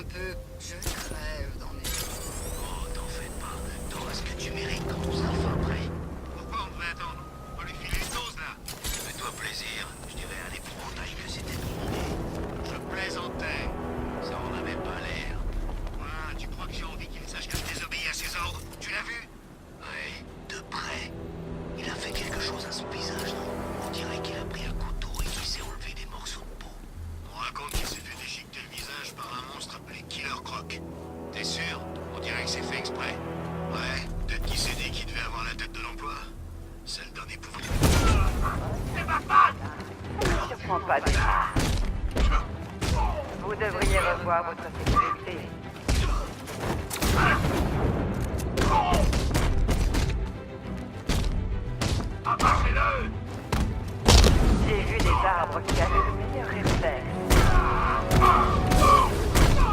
un peu. Je crève dans mes... Oh, t'en fais pas. T'auras ce que tu mérites quand tout sera fin prêt. Pourquoi on devait attendre? On va lui filer une dose, là. Fais-toi plaisir. Je dirais à l'épouvantail que c'était ton idée. Je plaisantais. Ça en avait pas l'air. Ouais, tu crois que j'ai envie qu'il sache que je désobéis à ses ordres? Tu l'as vu? Ouais, de près. Il a fait quelque chose à son visage, non? On dirait qu'il a pris un couteau et qu'il s'est enlevé des morceaux de peau. On raconte qu'il s'est fait déchiqueter le visage par un monstre appelé Killer Croc. T'es sûr? On dirait que c'est fait exprès. Ouais, peut-être qu'il s'est dit qu'il devait avoir la tête de l'emploi. Celle d'un épouvantail. C'est ma femme! Ne surprends pas de ça. Vous devriez revoir votre sécurité. Abrachez-le! J'ai vu des arbres qui avaient le meilleur réflexe.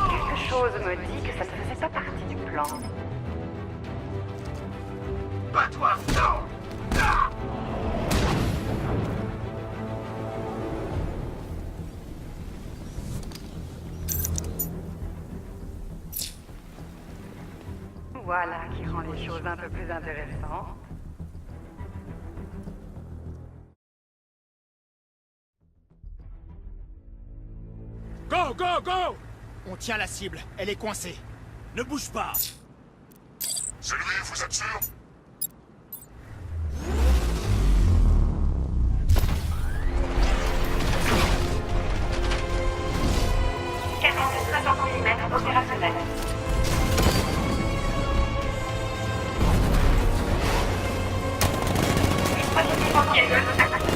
Quelque chose me dit que ça ne faisait pas partie du plan. Pas toi, non! Ah! Voilà qui rend les choses un peu plus intéressantes. Go, go, go! On tient la cible, elle est coincée. Ne bouge pas! C'est lui, vous êtes sûr? Opérationnel. Dispositif anti-avion actif.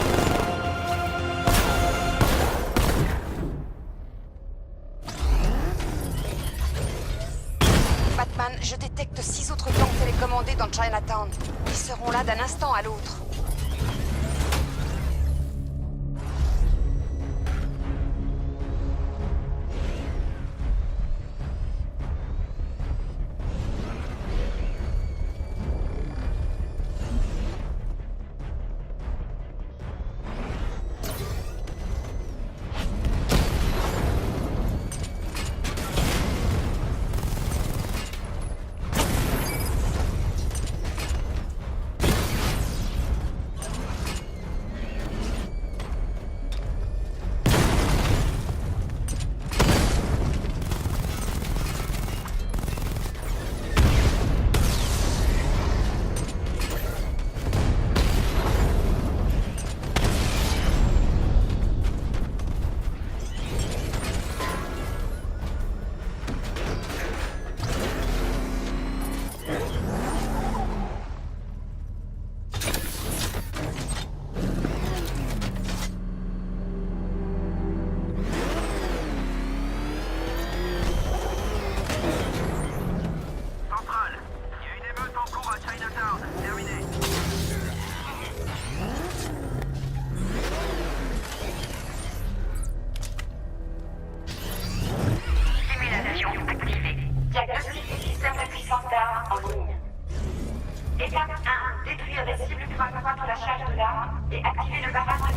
Batman, je détecte 6 autres gangs télécommandés dans Chinatown. Ils seront là d'un instant à l'autre. Étape 1. Détruire les cibles pour accroître la charge de l'arme et activer le barrage de...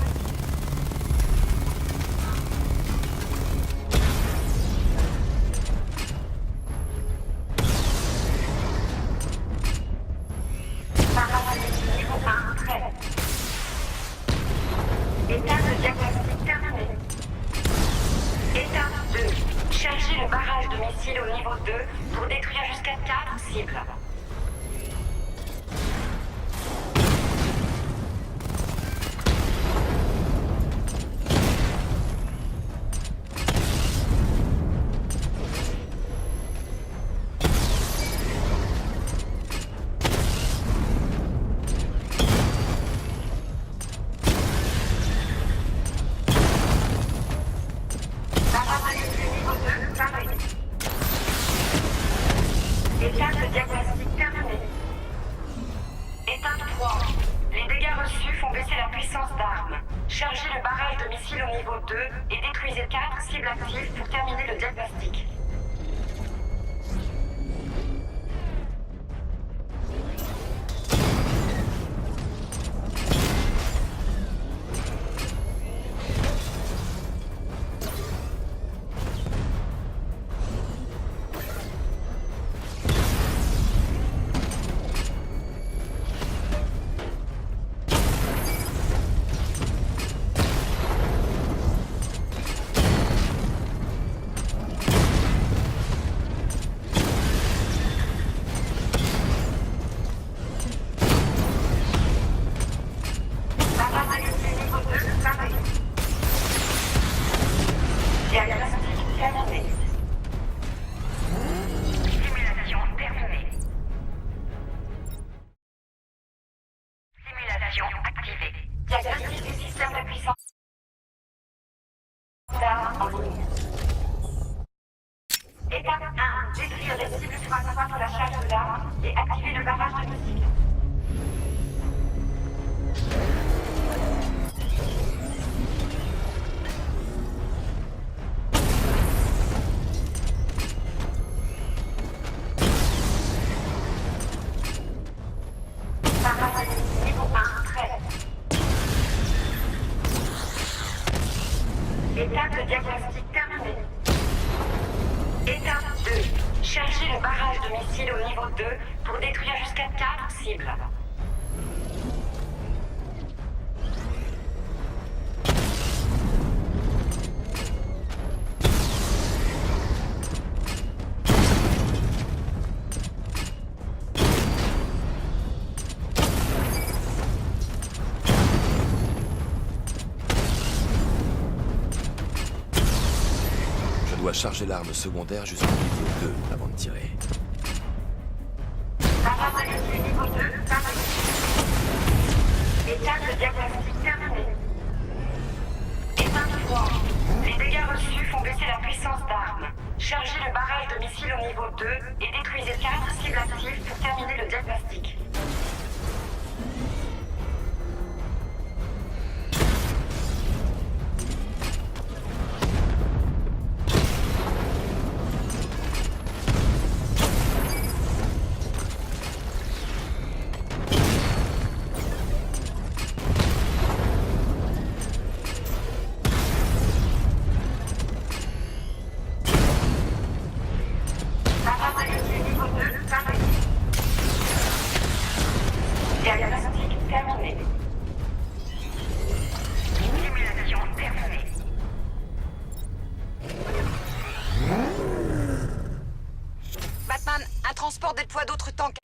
Barrage niveau 1, prêt. Étape de diagnostic terminé. Étape 2. Charger le barrage de missiles au niveau 2 pour détruire jusqu'à 4 cibles. Étape de diagnostic terminée. Étape 3. Les dégâts reçus font baisser la puissance d'arme. Chargez le barrage de missiles au niveau 2 et détruisez 4 cibles actives pour terminer le diagnostic. Simulation activée. Diagnostic du système de puissance d'armes en ligne. Étape 1. Détruire les cibles pour accroître la charge de l'arme et activer le barrage de missiles. Barrage niveau 1, prêt. Étape de diagnostic terminée. Étape 2. Charger le barrage de missiles au niveau 2 pour détruire jusqu'à 4 cibles. Je dois charger l'arme secondaire jusqu'au niveau 2 avant de tirer. Barrage de missiles niveau 2, terminé. Étape de diagnostic terminée. Étape 3. Les dégâts reçus font baisser la puissance d'armes. Chargez le barrage de missiles au niveau 2 et détruisez 4 cibles actives pour terminer le diagnostic. Barrage de missiles niveau 2, terminé. Diagnostic terminé. Simulation terminée. Batman, un transport déploie d'autres tanks.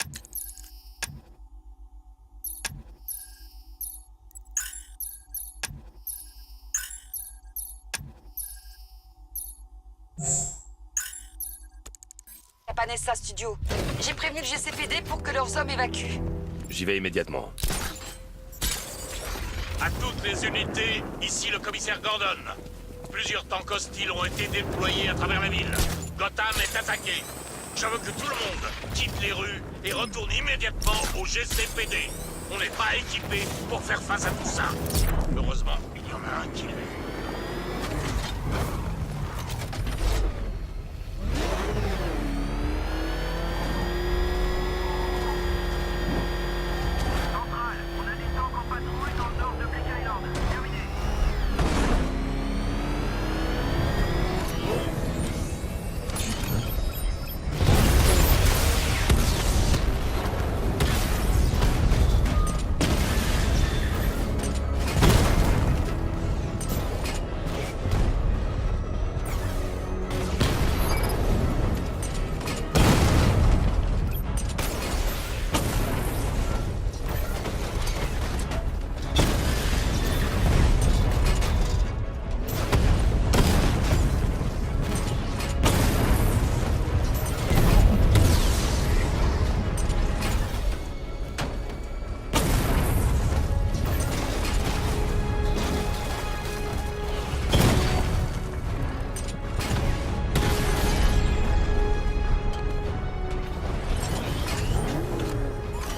Panessa Studio. J'ai prévenu le GCPD pour que leurs hommes évacuent. J'y vais immédiatement. À toutes les unités, ici le commissaire Gordon. Plusieurs tanks hostiles ont été déployés à travers la ville. Gotham est attaquée. Je veux que tout le monde quitte les rues et retourne immédiatement au GCPD. On n'est pas équipé pour faire face à tout ça. Heureusement, il y en a un qui l'est.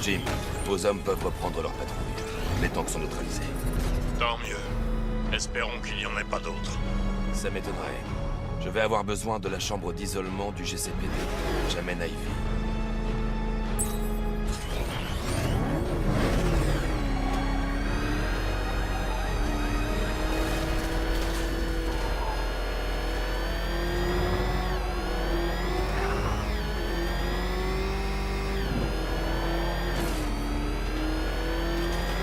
Jim, vos hommes peuvent reprendre leur patrouille. Les tanks sont neutralisés. Tant mieux. Espérons qu'il n'y en ait pas d'autres. Ça m'étonnerait. Je vais avoir besoin de la chambre d'isolement du GCPD. J'amène Ivy.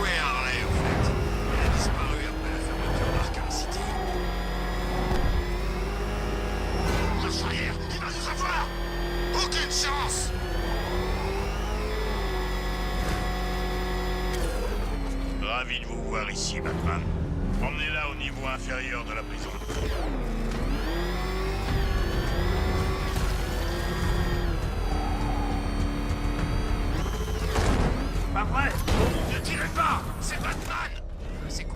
Où est Harley, au fait? Il a disparu après la fermeture d'Arkham City. Marche arrière, il va nous avoir! Aucune chance! Ravi de vous voir ici, Batman. Emmenez-la au niveau inférieur de la prison. Pas vrai? Ne tirez pas! C'est Batman! C'est con.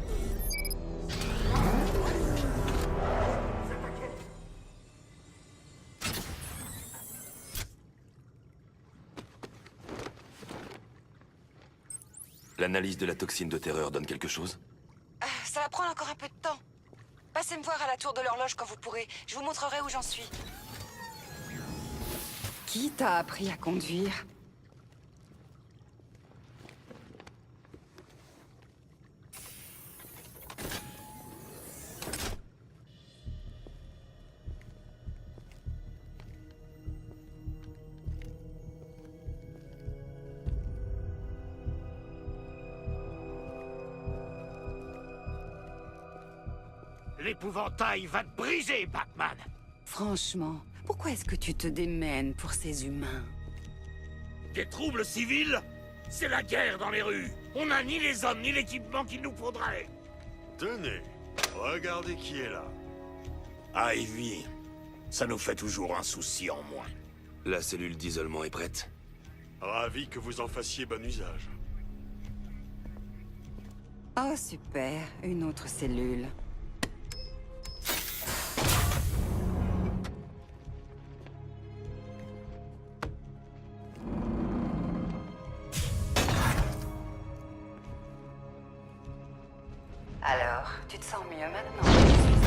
L'analyse de la toxine de terreur donne quelque chose? Ça va prendre encore un peu de temps. Passez me voir à la tour de l'horloge quand vous pourrez. Je vous montrerai où j'en suis. Qui t'a appris à conduire? L'épouvantail va te briser, Batman! Franchement, pourquoi est-ce que tu te démènes pour ces humains? Des troubles civils? C'est la guerre dans les rues. On n'a ni les hommes ni l'équipement qu'il nous faudrait. Tenez, regardez qui est là. Ivy, ça nous fait toujours un souci en moins. La cellule d'isolement est prête. Ravi que vous en fassiez bon usage. Oh super, une autre cellule. Alors, tu te sens mieux maintenant?